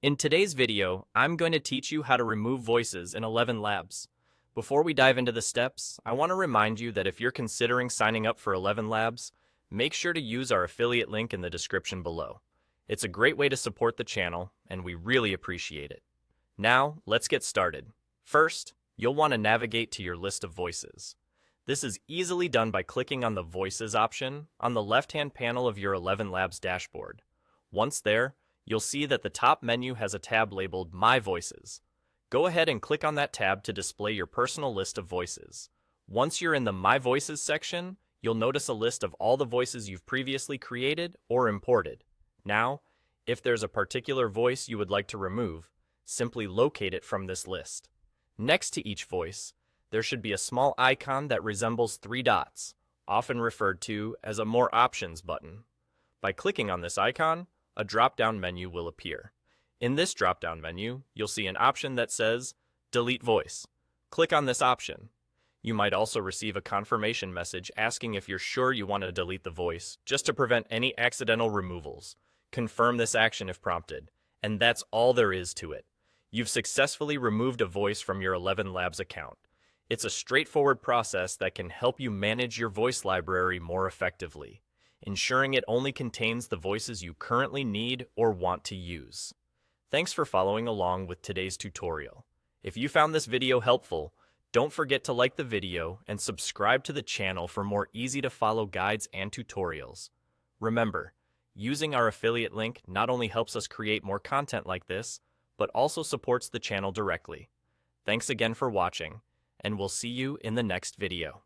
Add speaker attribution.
Speaker 1: In today's video, I'm going to teach you how to remove voices in ElevenLabs. Before we dive into the steps, I want to remind you that if you're considering signing up for ElevenLabs, make sure to use our affiliate link in the description below. It's a great way to support the channel, and we really appreciate it. Now, let's get started. First, you'll want to navigate to your list of voices. This is easily done by clicking on the Voices option on the left-hand panel of your ElevenLabs dashboard. Once there, you'll see that the top menu has a tab labeled My Voices. Go ahead and click on that tab to display your personal list of voices. Once you're in the My Voices section, you'll notice a list of all the voices you've previously created or imported. Now, if there's a particular voice you would like to remove, simply locate it from this list. Next to each voice, there should be a small icon that resembles three dots, often referred to as a More Options button. By clicking on this icon, a drop-down menu will appear. In this drop-down menu, you'll see an option that says Delete Voice. Click on this option. You might also receive a confirmation message asking if you're sure you want to delete the voice, just to prevent any accidental removals. Confirm this action if prompted, and that's all there is to it. You've successfully removed a voice from your ElevenLabs account. It's a straightforward process that can help you manage your voice library more effectively, ensuring it only contains the voices you currently need or want to use. Thanks for following along with today's tutorial. If you found this video helpful, don't forget to like the video and subscribe to the channel for more easy-to-follow guides and tutorials. Remember, using our affiliate link not only helps us create more content like this, but also supports the channel directly. Thanks again for watching, and we'll see you in the next video.